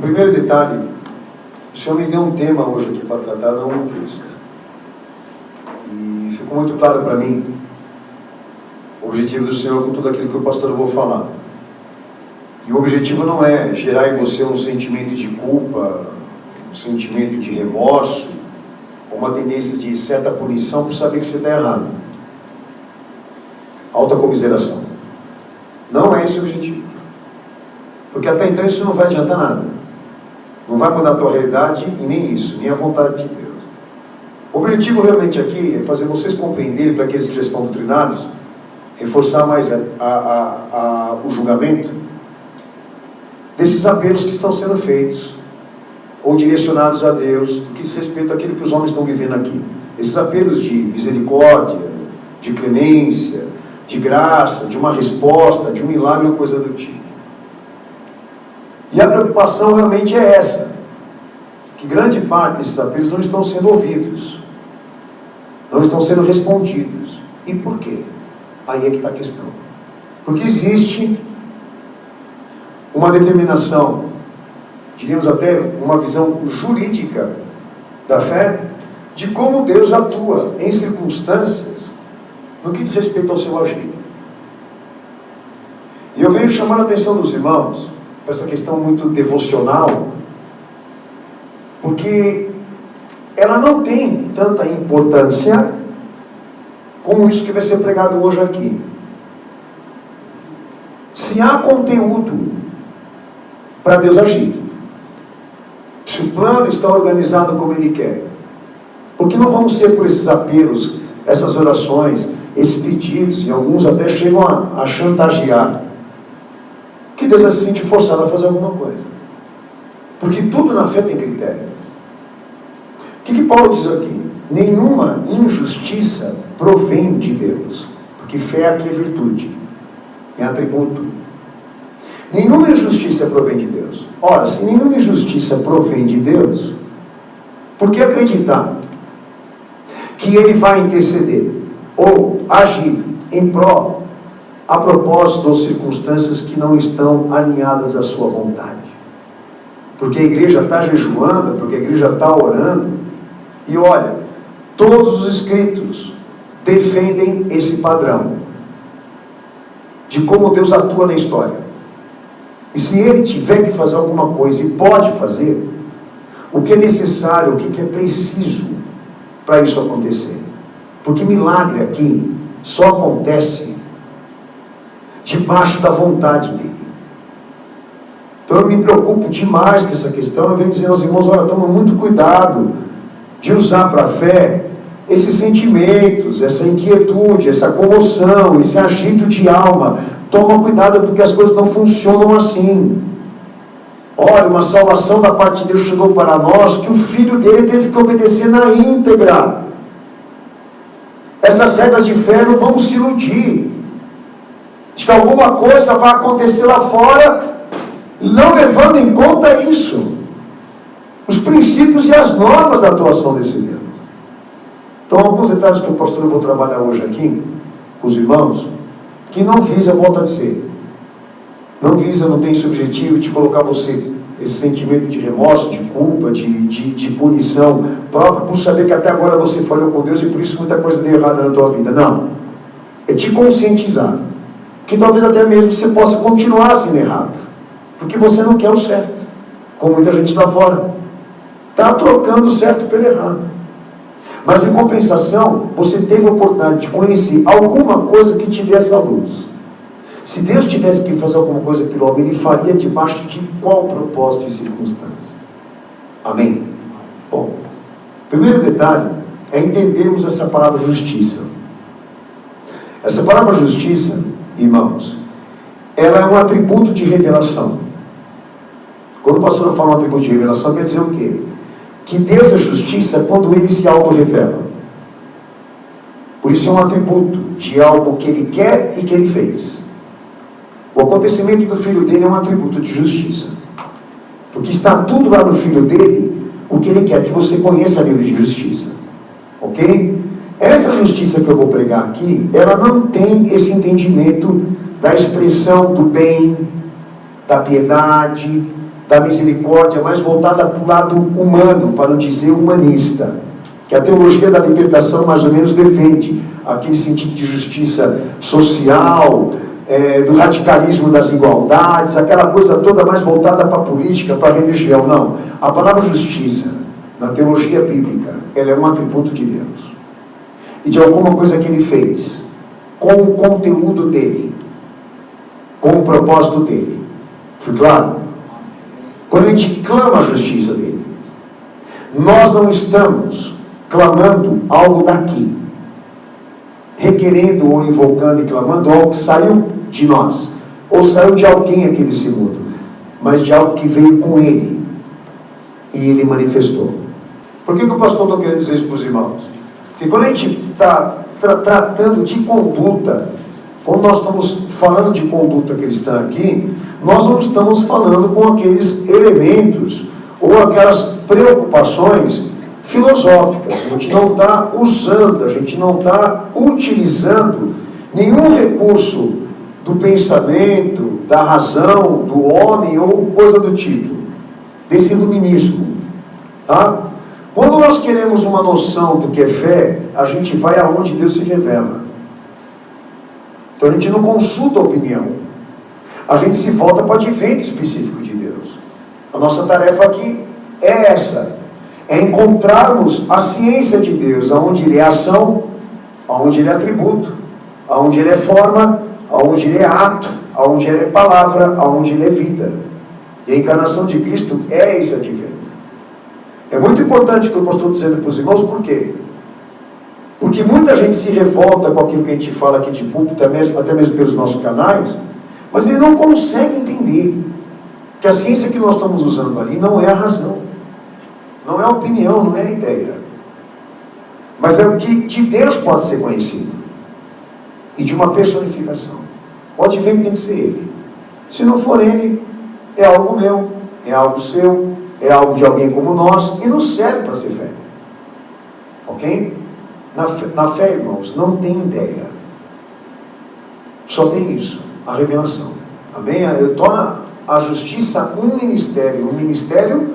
O primeiro detalhe, o Senhor me deu um tema hoje aqui para tratar, não um texto. E ficou muito claro para mim o objetivo do Senhor com tudo aquilo que o pastor vou falar. E o objetivo não é gerar em você um sentimento de culpa, um sentimento de remorso, ou uma tendência de certa punição por saber que você está errado. Autocomiseração. Não é esse o objetivo. Porque até então isso não vai adiantar nada. Não vai mudar a tua realidade e nem isso, nem a vontade de Deus. O objetivo realmente aqui é fazer vocês compreenderem, para aqueles que já estão doutrinados, reforçar mais o julgamento desses apelos que estão sendo feitos, ou direcionados a Deus, no que diz respeito àquilo que os homens estão vivendo aqui. Esses apelos de misericórdia, de clemência, de graça, de uma resposta, de um milagre ou coisa do tipo. E a preocupação realmente é essa, que grande parte desses apelos não estão sendo ouvidos, não estão sendo respondidos. E por quê? Aí é que está a questão. Porque existe uma determinação, diríamos até uma visão jurídica da fé, de como Deus atua em circunstâncias no que diz respeito ao seu agir. E eu venho chamando a atenção dos irmãos para essa questão muito devocional, porque ela não tem tanta importância como isso que vai ser pregado hoje aqui. Se há conteúdo para Deus agir, se o plano está organizado como Ele quer, porque não vamos ser por esses apelos, essas orações, esses pedidos, e alguns até chegam a chantagear, que Deus vai se sentir forçado a fazer alguma coisa. Porque tudo na fé tem critério. O que Paulo diz aqui? Nenhuma injustiça provém de Deus, porque fé aqui é virtude, é atributo. Nenhuma injustiça provém de Deus. Ora, se nenhuma injustiça provém de Deus, por que acreditar que Ele vai interceder ou agir em prol, a propósito ou circunstâncias que não estão alinhadas à sua vontade? Porque a igreja está jejuando, porque a igreja está orando, e olha, todos os escritos defendem esse padrão de como Deus atua na história. E se Ele tiver que fazer alguma coisa, e pode fazer, o que é necessário, o que é preciso para isso acontecer? Porque milagre aqui só acontece debaixo da vontade dEle. Então eu me preocupo demais com essa questão. Eu venho dizer aos irmãos, olha, toma muito cuidado de usar para a fé esses sentimentos, essa inquietude, essa comoção, esse agito de alma. Toma cuidado, porque as coisas não funcionam assim. Olha, uma salvação da parte de Deus chegou para nós, que o Filho dele teve que obedecer na íntegra. Essas regras de fé não vão se iludir de que alguma coisa vai acontecer lá fora, não levando em conta isso, os princípios e as normas da atuação desse Deus. Então, alguns detalhes que o pastor eu vou trabalhar hoje aqui com os irmãos, que não visa, volta a dizer, não visa, não tem esse objetivo de colocar você esse sentimento de remorso, de culpa, de punição própria, por saber que até agora você falhou com Deus e por isso muita coisa deu errada na tua vida. Não. É te conscientizar que talvez até mesmo você possa continuar sendo errado, porque você não quer o certo, como muita gente lá fora está trocando o certo pelo errado. Mas em compensação, você teve a oportunidade de conhecer alguma coisa que te dê essa luz. Se Deus tivesse que fazer alguma coisa pelo homem, Ele faria debaixo de qual propósito e circunstância? Amém? Bom, primeiro detalhe é entendermos essa palavra justiça. Essa palavra justiça, irmãos, ela é um atributo de revelação. Quando o pastor fala um atributo de revelação, quer dizer o quê? Que Deus é justiça quando Ele se auto-revela. Por isso é um atributo de algo que Ele quer e que Ele fez. O acontecimento do Filho dele é um atributo de justiça. Porque está tudo lá no Filho dele, o que Ele quer que você conheça a nível de justiça. Ok? Essa justiça que eu vou pregar aqui, ela não tem esse entendimento da expressão do bem, da piedade, da misericórdia, mais voltada para o lado humano, para não dizer humanista, que a teologia da libertação mais ou menos defende aquele sentido de justiça social, do radicalismo das igualdades, aquela coisa toda mais voltada para a política, para a religião. Não, a palavra justiça, na teologia bíblica, ela é um atributo de Deus, e de alguma coisa que Ele fez, com o conteúdo dEle, com o propósito dEle. Foi claro? Quando a gente clama a justiça dEle, nós não estamos clamando algo daqui, requerendo ou invocando e clamando algo que saiu de nós, ou saiu de alguém aqui desse mundo, mas de algo que veio com Ele, e Ele manifestou. Por que o pastor está querendo dizer isso para os irmãos? Porque quando a gente está tratando de conduta, quando nós estamos falando de conduta cristã aqui, nós não estamos falando com aqueles elementos ou aquelas preocupações filosóficas. A gente não está usando, a gente não está utilizando nenhum recurso do pensamento, da razão, do homem ou coisa do tipo, desse iluminismo, tá? Quando nós queremos uma noção do que é fé, a gente vai aonde Deus se revela. Então a gente não consulta a opinião, a gente se volta para o advento específico de Deus. A nossa tarefa aqui é essa, é encontrarmos a ciência de Deus, aonde Ele é ação, aonde Ele é atributo, aonde Ele é forma, aonde Ele é ato, aonde Ele é palavra, aonde Ele é vida. E a encarnação de Cristo é esse advento. É muito importante o que eu estou dizendo para os irmãos, por quê? Porque muita gente se revolta com aquilo que a gente fala aqui de púlpito, até mesmo pelos nossos canais, mas ele não consegue entender que a ciência que nós estamos usando ali não é a razão, não é a opinião, não é a ideia, mas é o que de Deus pode ser conhecido, e de uma personificação. O advento tem que ser Ele. Se não for Ele, é algo meu, é algo seu, é algo de alguém como nós, e não serve para ser fé. Ok? Na fé, irmãos, não tem ideia. Só tem isso, a revelação. Amém? Eu torno a justiça um ministério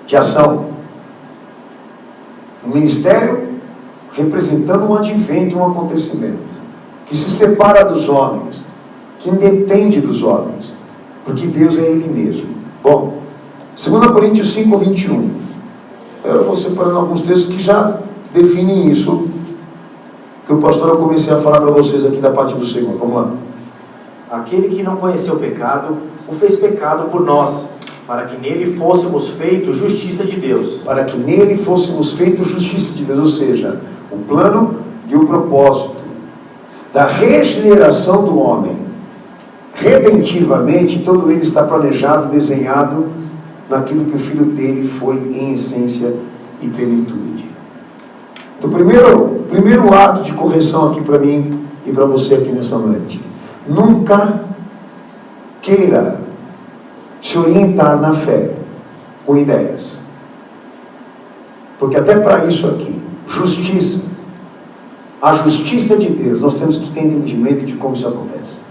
de ação. Um ministério representando um advento, um acontecimento, que se separa dos homens, que independe dos homens, porque Deus é Ele mesmo. Bom, 2 Coríntios 5, 21. Eu vou separando alguns textos que já definem isso, que o pastor eu comecei a falar para vocês aqui da parte do Senhor. Vamos lá. Aquele que não conheceu o pecado, o fez pecado por nós, para que nele fôssemos feitos justiça de Deus. Para que nele fôssemos feitos justiça de Deus, ou seja, o plano e o propósito da regeneração do homem, redentivamente, todo ele está planejado, desenhado naquilo que o Filho dele foi em essência e plenitude. Então, primeiro ato de correção aqui para mim e para você aqui nessa noite: nunca queira se orientar na fé com ideias, porque até para isso aqui, justiça, a justiça de Deus, nós temos que ter entendimento de como isso acontece.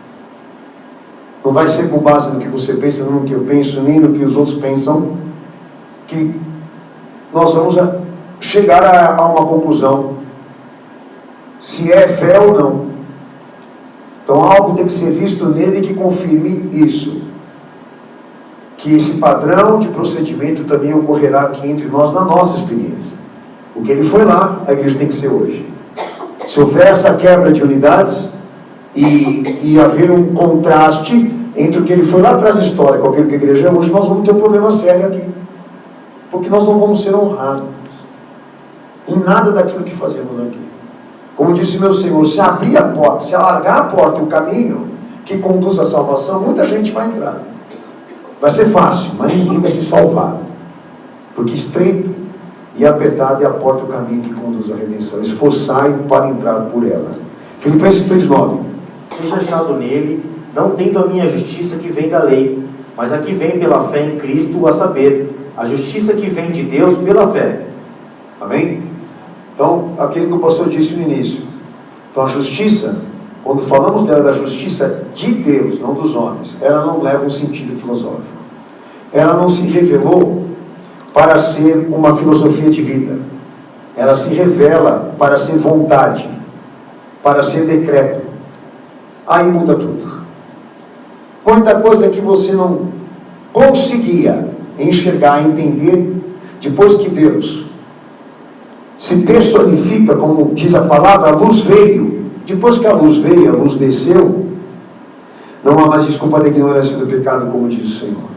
Não vai ser com base no que você pensa, não no que eu penso, nem no que os outros pensam, que nós vamos chegar a uma conclusão, se é fé ou não. Então algo tem que ser visto nele que confirme isso, que esse padrão de procedimento também ocorrerá aqui entre nós, na nossa experiência. O que ele foi lá, a igreja tem que ser hoje. Se houver essa quebra de unidades e haver um contraste entre o que ele foi lá atrás da história com aquilo que a igreja é hoje, nós vamos ter um problema sério aqui, porque nós não vamos ser honrados em nada daquilo que fazemos aqui. Como disse meu Senhor, se abrir a porta, se alargar a porta e o caminho que conduz à salvação, muita gente vai entrar. Vai ser fácil, mas ninguém vai se salvar, porque estreito e apertado é a porta, o caminho que conduz à redenção. Esforçai para entrar por ela. Filipenses 3:9. Seja achado nele, não tendo a minha justiça que vem da lei, mas a que vem pela fé em Cristo, a saber, a justiça que vem de Deus pela fé. Amém? Então, aquilo que o pastor disse no início. Então, a justiça, quando falamos dela da justiça de Deus, não dos homens, ela não leva um sentido filosófico. ela não se revelou para ser uma filosofia de vida. Ela se revela para ser vontade, para ser decreto. Aí muda tudo. Muita coisa que você não conseguia enxergar, entender, depois que Deus se personifica, como diz a palavra, a luz veio. Depois que a luz veio, a luz desceu, não há mais desculpa da ignorância do pecado, como diz o Senhor.